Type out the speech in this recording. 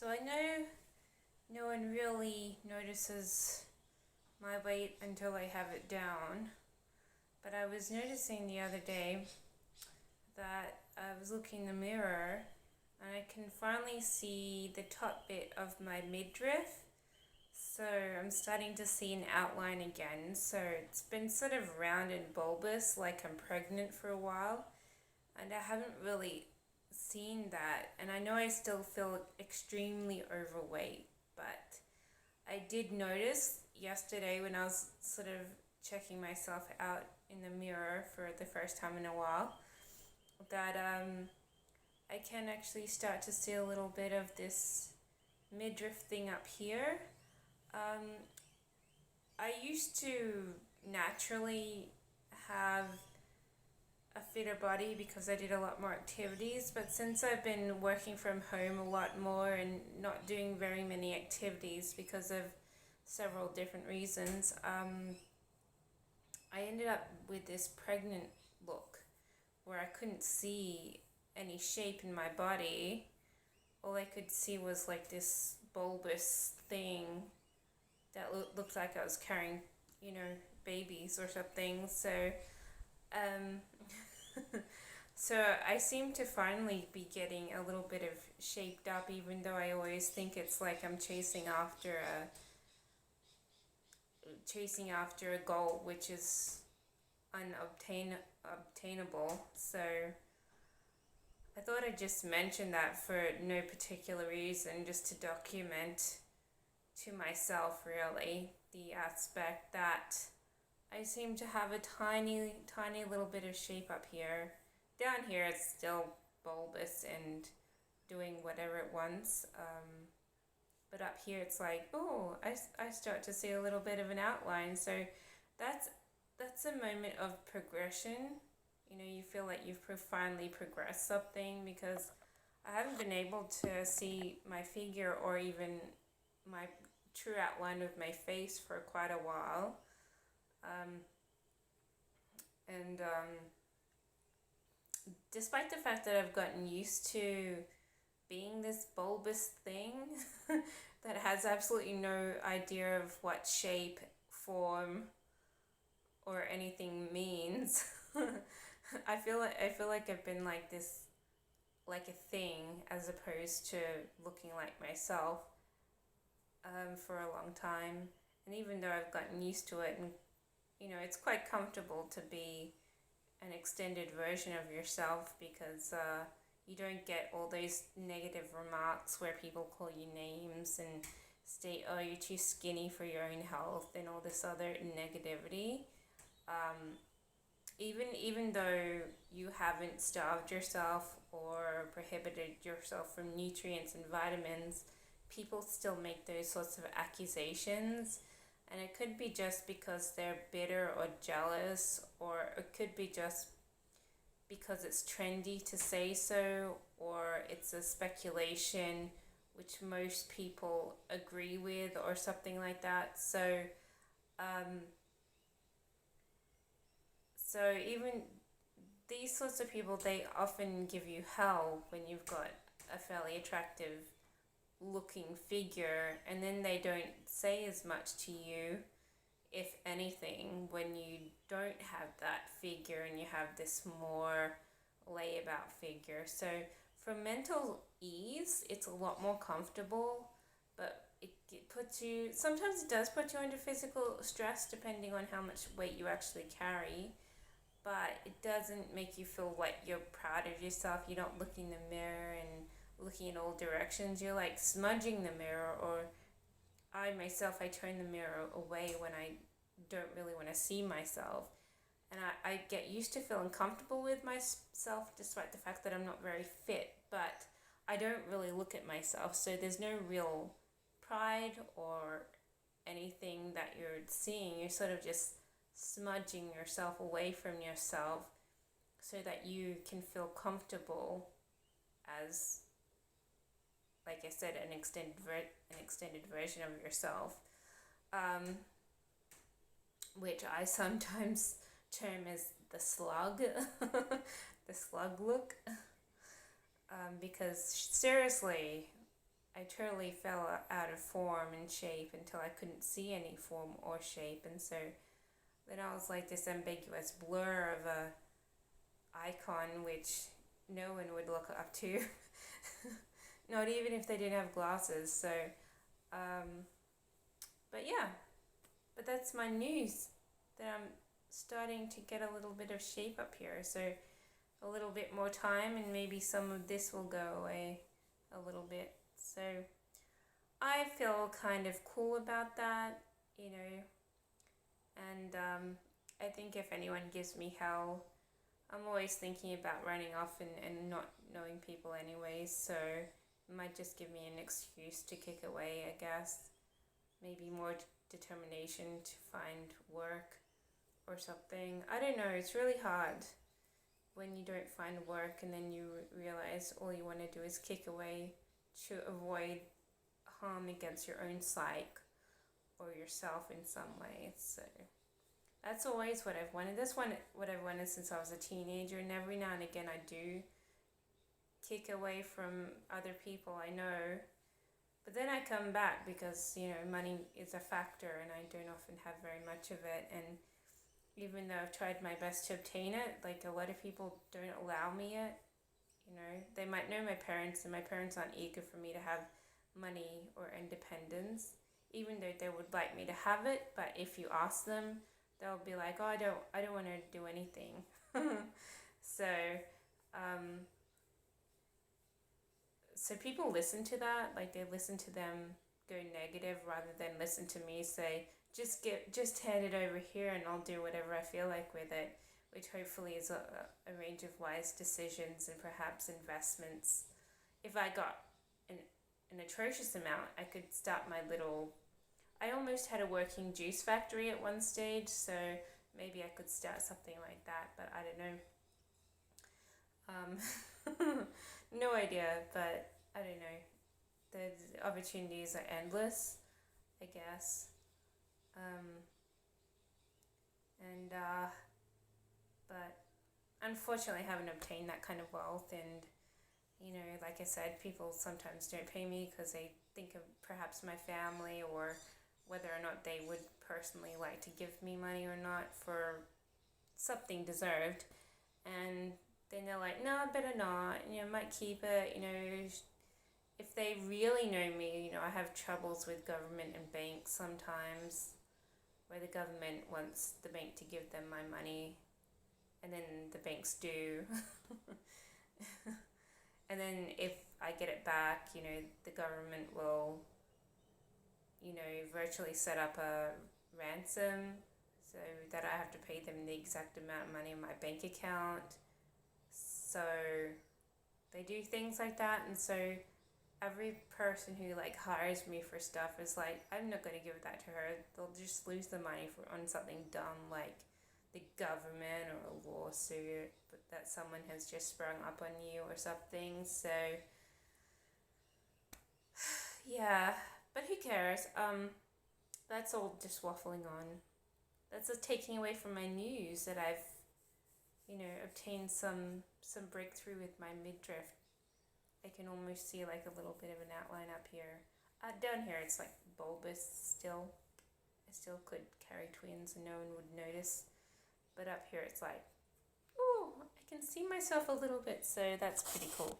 So I know no one really notices my weight until I have it down, but I was noticing the other day that I was looking in the mirror and I can finally see the top bit of my midriff. So I'm starting to see an outline again. So it's been sort of round and bulbous, like I'm pregnant for a while, and I haven't really seen that. And I know I still feel extremely overweight, but I did notice yesterday when I was sort of checking myself out in the mirror for the first time in a while that I can actually start to see a little bit of this midriff thing up here. Um, I used to naturally have a fitter body because I did a lot more activities, but since I've been working from home a lot more and not doing very many activities because of several different reasons, I ended up with this pregnant look where I couldn't see any shape in my body. All I could see was like this bulbous thing that looked like I was carrying, you know, babies or something. Um, so I seem to finally be getting a little bit of shaped up, even though I always think it's like I'm chasing after a goal which is unobtainable. So I thought I'd just mention that for no particular reason, just to document to myself really the aspect that I seem to have a tiny little bit of shape up here. Down here it's still bulbous and doing whatever it wants. But up here it's like, oh, I start to see a little bit of an outline. So that's that's a moment of progression. You know, you feel like you've finally progressed something, because I haven't been able to see my figure or even my true outline of my face for quite a while. Um, and Despite the fact that I've gotten used to being this bulbous thing that has absolutely no idea of what shape, form, or anything means, I feel like I've been like this, like a thing, as opposed to looking like myself, for a long time. And even though I've gotten used to it, and you know, it's quite comfortable to be an extended version of yourself, because you don't get all those negative remarks where people call you names and state, oh, you're too skinny for your own health, and all this other negativity. Um, even though you haven't starved yourself or prohibited yourself from nutrients and vitamins, people still make those sorts of accusations. And it could be just because they're bitter or jealous, or it could be just because it's trendy to say so, or it's a speculation which most people agree with, or something like that. Um, so even these sorts of people, they often give you hell when you've got a fairly attractive looking figure, and then they don't say as much to you, if anything, when you don't have that figure and you have this more layabout figure. So for mental ease, it's a lot more comfortable, but it puts you, sometimes it does put you under physical stress depending on how much weight you actually carry, but it doesn't make you feel like you're proud of yourself. You don't look in the mirror and looking in all directions. You're like smudging the mirror, or I myself, I turn the mirror away when I don't really want to see myself. And I get used to feeling comfortable with myself despite the fact that I'm not very fit, but I don't really look at myself. So there's no real pride or anything that you're seeing. You're sort of just smudging yourself away from yourself so that you can feel comfortable as, like I said, an extended version of yourself, um, which I sometimes term as the slug, the slug look, because seriously, I totally fell out of form and shape until I couldn't see any form or shape, and so then I was like this ambiguous blur of a icon which no one would look up to, not even if they didn't have glasses. So, but yeah, but that's my news, that I'm starting to get a little bit of shape up here. So a little bit more time and maybe some of this will go away a little bit. So I feel kind of cool about that, you know, and I think if anyone gives me hell, I'm always thinking about running off and not knowing people anyways, so it might just give me an excuse to kick away, I guess. Maybe more determination to find work or something. I don't know, it's really hard when you don't find work and then you realize all you want to do is kick away to avoid harm against your own psyche or yourself in some way. So that's always what I've wanted. That's what I've wanted since I was a teenager, and every now and again I do kick away from other people I know. But then I come back because, you know, money is a factor and I don't often have very much of it. And even though I've tried my best to obtain it, like a lot of people don't allow me it. You know, they might know my parents and my parents aren't eager for me to have money or independence, even though they would like me to have it. But if you ask them, they'll be like, oh, I don't want to do anything. So, so people listen to that, like they listen to them go negative rather than listen to me say, just hand it over here and I'll do whatever I feel like with it, which hopefully is a range of wise decisions and perhaps investments. If I got an atrocious amount, I could start my little, I almost had a working juice factory at one stage, so maybe I could start something like that, but I don't know. No idea, but I don't know. The opportunities are endless, I guess. But unfortunately I haven't obtained that kind of wealth, and you know, like I said, people sometimes don't pay me because they think of perhaps my family or whether or not they would personally like to give me money or not for something deserved, and then they're like, no, better not, you know, might keep it, you know. If they really know me, you know, I have troubles with government and banks sometimes, where the government wants the bank to give them my money, and then the banks do. And then if I get it back, you know, the government will, you know, virtually set up a ransom so that I have to pay them the exact amount of money in my bank account. So they do things like that, and so every person who like hires me for stuff is like, I'm not going to give that to her. They'll just lose the money on something dumb like the government or a lawsuit that someone has just sprung up on you or something. So yeah, but who cares? That's all just waffling on. That's a taking away from my news that I've, you know, obtained some breakthrough with my midriff. I can almost see like a little bit of an outline up here. Down here it's like bulbous still. I still could carry twins and no one would notice. But up here it's like, ooh, I can see myself a little bit, so that's pretty cool.